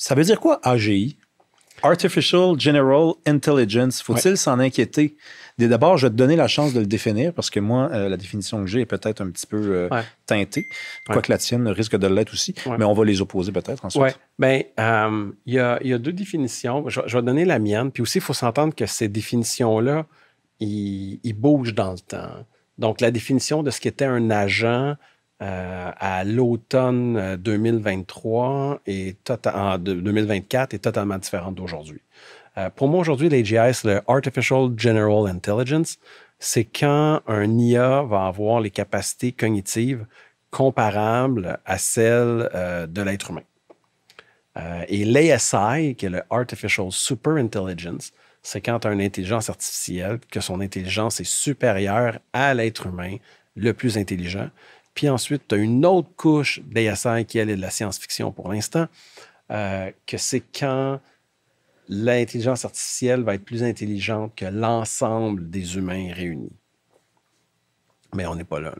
Ça veut dire quoi, AGI? Artificial General Intelligence. Faut-il s'en inquiéter? D'abord, je vais te donner la chance de le définir parce que moi, la définition que j'ai est peut-être un petit peu teintée. Quoique la tienne risque de l'être aussi. Mais on va les opposer peut-être ensuite. Oui. Bien, il y a deux définitions. Je vais donner la mienne. Puis aussi, il faut s'entendre que ces définitions-là, ils bougent dans le temps. Donc, la définition de ce qu'était un agent à l'automne 2023 et 2024 est totalement différente d'aujourd'hui. Pour moi, aujourd'hui, l'AGI, c'est le Artificial General Intelligence. C'est quand un IA va avoir les capacités cognitives comparables à celles de l'être humain. Et l'ASI, qui est le Artificial Super Intelligence, c'est quand tu as une intelligence artificielle, que son intelligence est supérieure à l'être humain le plus intelligent. Puis ensuite, tu as une autre couche d'ASI qui, elle, est de la science-fiction pour l'instant, que c'est quand l'intelligence artificielle va être plus intelligente que l'ensemble des humains réunis. Mais on n'est pas là.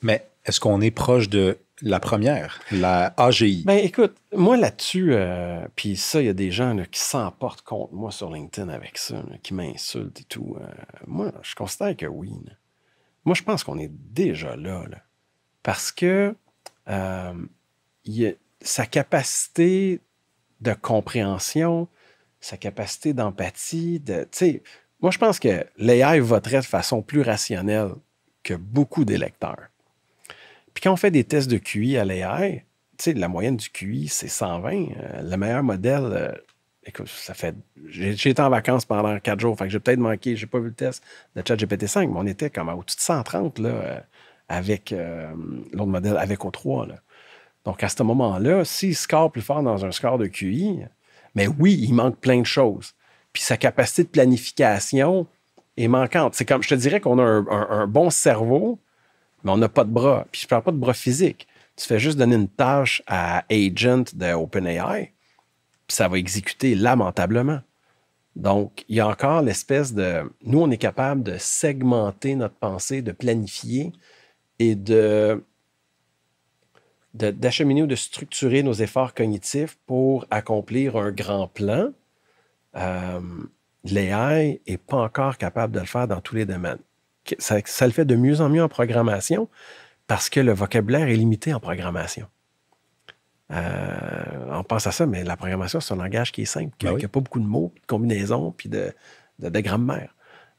Mais est-ce qu'on est proche de la première, la AGI? Ben écoute, moi là-dessus, puis ça, il y a des gens là, qui s'emportent contre moi sur LinkedIn avec ça, là, qui m'insultent et tout. Moi, je considère que oui. Là. Moi, je pense qu'on est déjà là. Parce que sa capacité de compréhension, sa capacité d'empathie, moi, je pense que l'AI voterait de façon plus rationnelle que beaucoup d'électeurs. Puis quand on fait des tests de QI à l'AI, la moyenne du QI, c'est 120. Le meilleur modèle, écoute, ça fait... J'ai été en vacances pendant 4 jours, fait que j'ai peut-être manqué, j'ai pas vu le test de ChatGPT-5, mais on était comme au-dessus de 130 là, avec l'autre modèle, avec O3. Là. Donc, à ce moment-là, s'il score plus fort dans un score de QI, mais oui, il manque plein de choses. Puis sa capacité de planification est manquante. C'est comme, je te dirais qu'on a un bon cerveau, mais on n'a pas de bras. Puis je ne parle pas de bras physiques. Tu fais juste donner une tâche à Agent de OpenAI, puis ça va exécuter lamentablement. Donc, il y a encore l'espèce de... Nous, on est capable de segmenter notre pensée, de planifier et d'acheminer ou de structurer nos efforts cognitifs pour accomplir un grand plan. L'AI n'est pas encore capable de le faire dans tous les domaines. Ça le fait de mieux en mieux en programmation parce que le vocabulaire est limité en programmation. On pense à ça, mais la programmation, c'est un langage qui est simple, qui n'a pas beaucoup de mots, de combinaisons, puis de grammaire.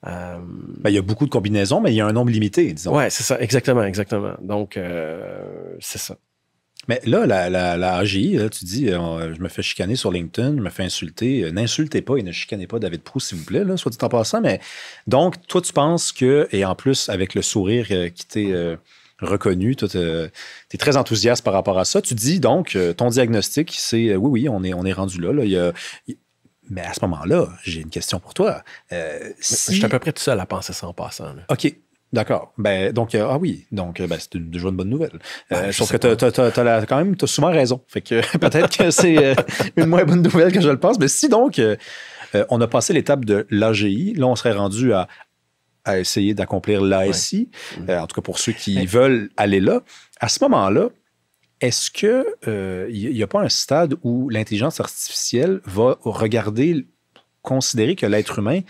Il y a beaucoup de combinaisons, mais il y a un nombre limité, disons. Oui, c'est ça, exactement. Donc, c'est ça. Mais là, la AGI, là, tu dis, je me fais chicaner sur LinkedIn, je me fais insulter. N'insultez pas et ne chicanez pas David Proust, s'il vous plaît, là, soit dit en passant. Mais donc, toi, tu penses que, et en plus, avec le sourire qui t'est reconnu, tu es très enthousiaste par rapport à ça. Tu dis donc, ton diagnostic, c'est oui, on est rendu là. Mais à ce moment-là, j'ai une question pour toi. Je suis à peu près tout seul à penser ça en passant. Là. OK. D'accord. Donc, c'est déjà une bonne nouvelle. Sauf que t'as souvent raison. Fait que peut-être que c'est une moins bonne nouvelle que je le pense. Mais si donc, on a passé l'étape de l'AGI, là, on serait rendu à essayer d'accomplir l'ASI, en tout cas pour ceux qui veulent aller là. À ce moment-là, est-ce que il n'y a pas un stade où l'intelligence artificielle va considérer que l'être humain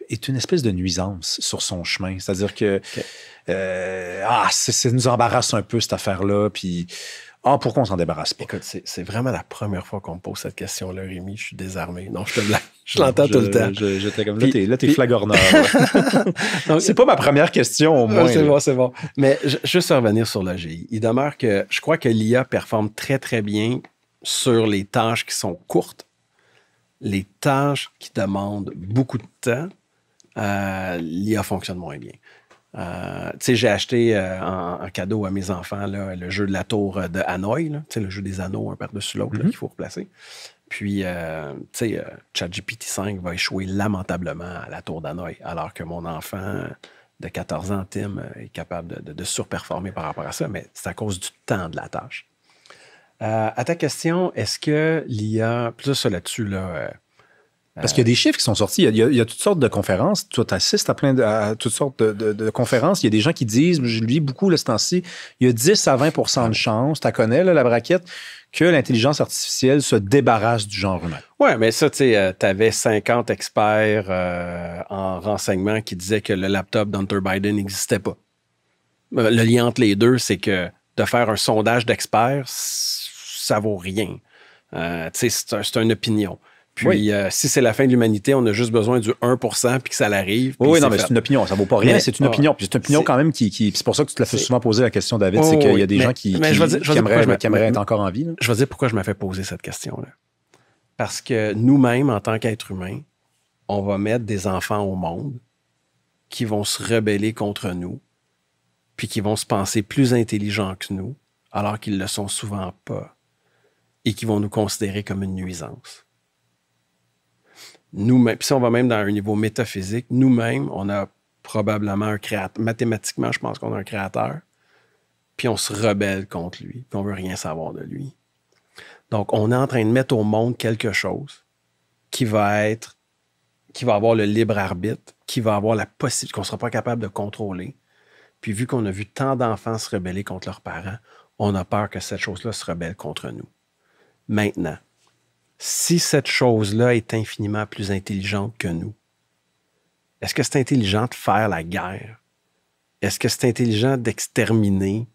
est une espèce de nuisance sur son chemin? C'est-à-dire que ça nous embarrasse un peu cette affaire-là, puis pourquoi on s'en débarrasse pas? Écoute, c'est vraiment la première fois qu'on me pose cette question-là, Rémi. Je suis désarmé. Non, je te blague. Je l'entends tout le temps. J'étais comme là, t'es flagorneur. C'est pas ma première question, au moins. C'est bon. Mais juste revenir sur l'AGI. Il demeure que je crois que l'IA performe très, très bien sur les tâches qui sont courtes. Les tâches qui demandent beaucoup de temps, l'IA fonctionne moins bien. J'ai acheté en cadeau à mes enfants là, le jeu de la tour de Hanoï, le jeu des anneaux un par-dessus l'autre qu'il faut replacer. Puis, ChatGPT-5 va échouer lamentablement à la tour d'Hanoï, alors que mon enfant de 14 ans, Tim, est capable de surperformer par rapport à ça, mais c'est à cause du temps de la tâche. À ta question, est-ce que l'IA, plus ça là-dessus, là, Parce qu'il y a des chiffres qui sont sortis. Il y a toutes sortes de conférences. Toi, tu assistes à toutes sortes de conférences. Il y a des gens qui disent, je lis beaucoup ce temps-ci, il y a 10 à 20 de chances, tu la connais, là, la braquette, que l'intelligence artificielle se débarrasse du genre humain. Oui, mais ça, tu sais, tu avais 50 experts en renseignement qui disaient que le laptop d'Hunter Biden n'existait pas. Le lien entre les deux, c'est que de faire un sondage d'experts, ça vaut rien. Tu sais, c'est une opinion. Puis, si c'est la fin de l'humanité, on a juste besoin du 1% puis que ça l'arrive. Oui, non, mais c'est une opinion. Ça vaut pas rien, mais c'est une opinion. Puis c'est une opinion quand même qui c'est pour ça que tu te l'as fait souvent poser la question, David, c'est qu'il y a des gens qui aimeraient être encore en vie. Là. Je vais dire pourquoi je me fais poser cette question-là. Parce que nous-mêmes, en tant qu'êtres humains, on va mettre des enfants au monde qui vont se rebeller contre nous puis qui vont se penser plus intelligents que nous, alors qu'ils ne le sont souvent pas, et qui vont nous considérer comme une nuisance. Nous-mêmes, puis si on va même dans un niveau métaphysique, nous-mêmes, on a probablement un créateur. Mathématiquement, je pense qu'on a un créateur, puis on se rebelle contre lui, puis on ne veut rien savoir de lui. Donc, on est en train de mettre au monde quelque chose qui va avoir le libre arbitre, qui va avoir la possibilité, qu'on ne sera pas capable de contrôler. Puis vu qu'on a vu tant d'enfants se rebeller contre leurs parents, on a peur que cette chose-là se rebelle contre nous. Maintenant, si cette chose-là est infiniment plus intelligente que nous, est-ce que c'est intelligent de faire la guerre? Est-ce que c'est intelligent d'exterminer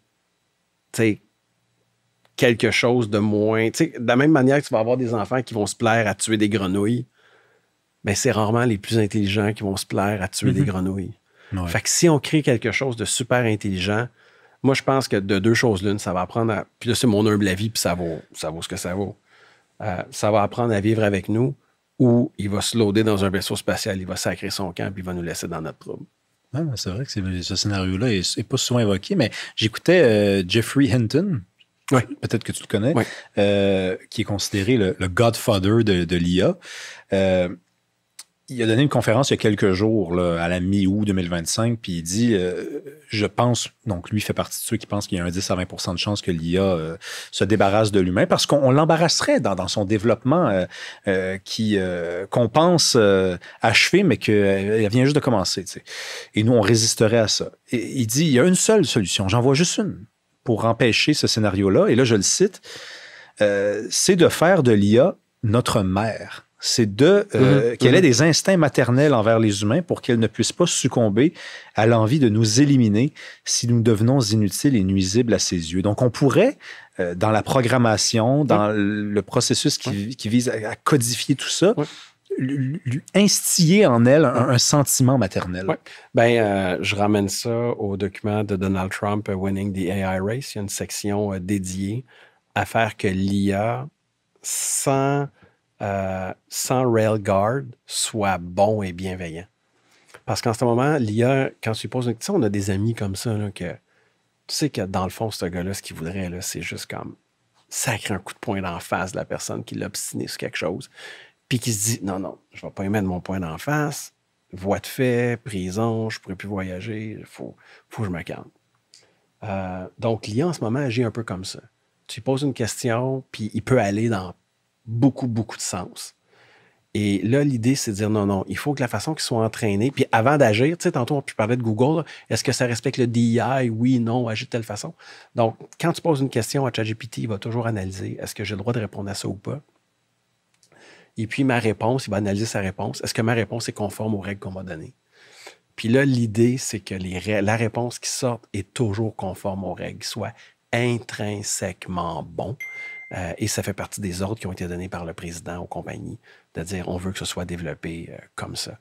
quelque chose de moins... De la même manière que tu vas avoir des enfants qui vont se plaire à tuer des grenouilles, ben c'est rarement les plus intelligents qui vont se plaire à tuer des grenouilles. Ouais. Fait que si on crée quelque chose de super intelligent, moi, je pense que de deux choses l'une, ça va apprendre à... Puis là, c'est mon humble avis, puis ça vaut ce que ça vaut. Ça va apprendre à vivre avec nous, ou il va se loader dans un vaisseau spatial, il va sacrer son camp, puis il va nous laisser dans notre trouble. Ah, c'est vrai que ce scénario-là n'est pas souvent évoqué, mais j'écoutais Jeffrey Hinton. Oui. Peut-être que tu le connais, qui est considéré le godfather de l'IA. Il a donné une conférence il y a quelques jours, là, à la mi-août 2025, puis il dit, je pense, donc lui fait partie de ceux qui pensent qu'il y a un 10 à 20 de chance que l'IA se débarrasse de l'humain, parce qu'on l'embarrasserait dans son développement qu'on pense achevé, mais qu'elle vient juste de commencer. T'sais. Et nous, on résisterait à ça. Et il dit, il y a une seule solution, j'en vois juste une, pour empêcher ce scénario-là, et là, je le cite, c'est de faire de l'IA notre mère. C'est qu'elle ait des instincts maternels envers les humains pour qu'elle ne puisse pas succomber à l'envie de nous éliminer si nous devenons inutiles et nuisibles à ses yeux. Donc, on pourrait, dans la programmation, dans le processus qui vise à codifier tout ça, lui instiller en elle un sentiment maternel. Oui. Ben, je ramène ça au document de Donald Trump, Winning the AI Race. Il y a une section dédiée à faire que l'IA, sans railguard, soit bon et bienveillant. Parce qu'en ce moment, l'IA, quand tu lui poses une question, on a des amis comme ça, là, que tu sais que dans le fond, ce gars-là, ce qu'il voudrait, là, c'est juste comme sacrer un coup de poing d'en face de la personne qui l'a obstiné sur quelque chose, puis qui se dit, non, je ne vais pas y mettre mon poing d'en face, voie de fait, prison, je ne pourrai plus voyager, il faut que je me calme. Donc, l'IA, en ce moment, agit un peu comme ça. Tu lui poses une question, puis il peut aller dans beaucoup, beaucoup de sens. Et là, l'idée, c'est de dire non, il faut que la façon qu'ils soient entraînés, puis avant d'agir, tu sais, tantôt, on parlait de Google, là, est-ce que ça respecte le DEI? Oui, non, agir de telle façon. Donc, quand tu poses une question à ChatGPT, il va toujours analyser, est-ce que j'ai le droit de répondre à ça ou pas? Et puis, ma réponse, il va analyser sa réponse. Est-ce que ma réponse est conforme aux règles qu'on m'a données? Puis là, l'idée, c'est que la réponse qui sort est toujours conforme aux règles, soit intrinsèquement bon. Et ça fait partie des ordres qui ont été donnés par le président aux compagnies, de dire on veut que ce soit développé comme ça.